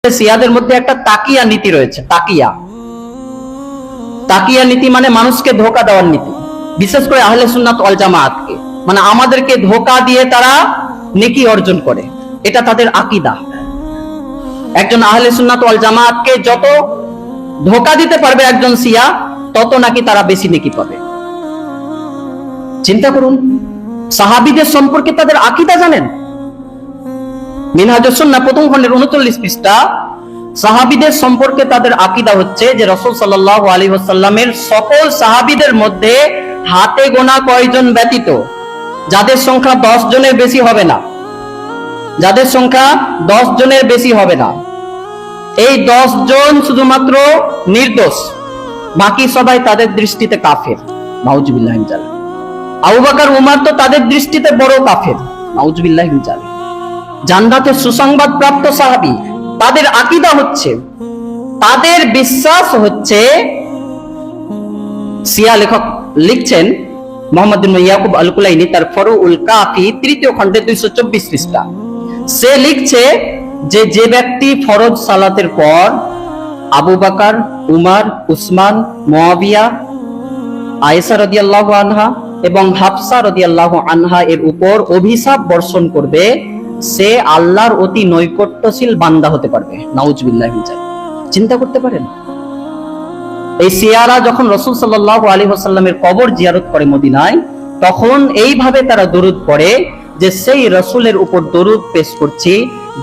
শিয়াদের মধ্যে একটা তাকিয়া নীতি রয়েছে। তাকিয়া নীতি মানে মানুষকে ধোঁকা দেওয়ার নীতি, বিশেষ করে আহলে সুন্নাত ওয়াল জামাতকে, মানে আমাদেরকে ধোঁকা দিয়ে তারা নেকি অর্জন করে, এটা তাদের আকীদা। একজন আহলে সুন্নাত ওয়াল জামাতকে যত ধোঁকা দিতে পারবে একজন শিয়া, তত নাকি তারা বেশি নেকি পাবে। চিন্তা করুন, সাহাবীদের সম্পর্কে তাদের আকীদা জানেন? মিনহাজুস সুন্নাহ প্রথম খণ্ডের 39 পৃষ্ঠা, সাহাবীদের সম্পর্কে তাদের আকীদা হচ্ছে যে রাসূল সাল্লাল্লাহু আলাইহি ওয়াসাল্লামের সকল সাহাবীদের মধ্যে হাতে গোনা কয়েকজন ব্যতীত, যাদের সংখ্যা 10 জনের বেশি হবে না, যাদের সংখ্যা 10 জনের বেশি হবে না, এই 10 জন শুধুমাত্র নির্দোষ, বাকি সবাই তাদের দৃষ্টিতে কাফের। নাউজুবিল্লাহি মিন যালিক। আবু বকর উমর তো তাদের দৃষ্টিতে বড় কাফের। নাউজুবিল্লাহি মিন যালিক। জান্নাতের সুসংবাদ প্রাপ্ত সাহাবী, তাদের আকীদা হচ্ছে, তাদের বিশ্বাস হচ্ছে, শিয়া লেখক লিখছেন মুহাম্মদ ইবনে ইয়াকুব আল কুলাইনি তার ফরউল কাফি তৃতীয় খণ্ডে 224 পৃষ্ঠা, সে লিখছে যে যে ব্যক্তি ফরজ সালাতের পর আবু বকর, উমর, উসমান, মুয়াবিয়া, আয়েশা রাদিয়াল্লাহু আনহা এবং হাফসা রাদিয়াল্লাহু আনহা এর উপর অভিশাপ বর্ষণ করবে, সে আল্লাহর অতি নৈকট্যশীল বান্দা হতে পারবে। নাউজুবিল্লাহি মিন যালিক। চিন্তা করতে পারেন, এই শিয়ারা যখন রাসূল সাল্লাল্লাহু আলাইহি ওয়াসাল্লামের কবর জিয়ারত করে মদিনায়, তখন এইভাবে তারা দরুদ পড়ে যে সেই রাসূলের উপর দরুদ পেশ করছি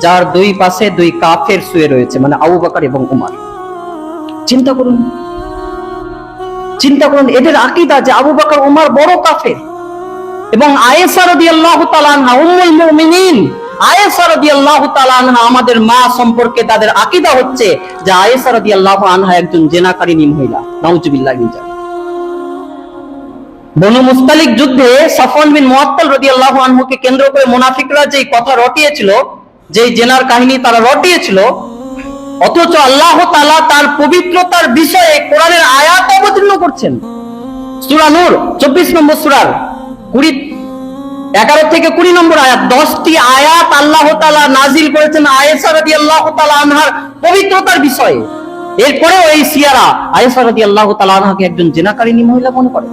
যার দুই পাশে দুই কাফের শুয়ে রয়েছে, মানে আবু বকর এবং উমর। চিন্তা করুন, চিন্তা করুন, এদের আকীদা যে আবু বকর উমর বড় কাফের। এবং আয়েশা রাদিয়াল্লাহু তাআলা আনহা, উম্মুল মুমিনিন আয়েশা রাদিয়াল্লাহু তাআলা আনহা, আমাদের মা সম্পর্কে তাদের আকীদা হচ্ছে যে আয়েশা রাদিয়াল্লাহু আনহা একজন জিনাকারিনী মহিলা। নাউজুবিল্লাহি মিন যালিক। বনু মুস্তালিক যুদ্ধে সাফওয়ান বিন মুআত্তাল রাদিয়াল্লাহু আনহুকে কেন্দ্র করে মুনাফিকরা যেই কথা রটিয়েছিল, যেই জেনার কাহিনী তারা রটিয়েছিল, অথচ আল্লাহ তাআলা তার পবিত্রতার বিষয়ে কোরআনের আয়াত অবতীর্ণ করছেন। সূরা নূর 24 নম্বর সূরার 11 থেকে 20 নম্বর আয়াত, 10টি আয়াত আল্লাহ তাআলা নাজিল করেছেন আয়েশা রাদিয়াল্লাহু তাআলা আনহার পবিত্রতার বিষয়ে। এরপরেও এই শিয়ারা আয়েশা রাদিয়াল্লাহু তাআলা আনহাকে একজন জিনাকারিনী মহিলা মনে করে।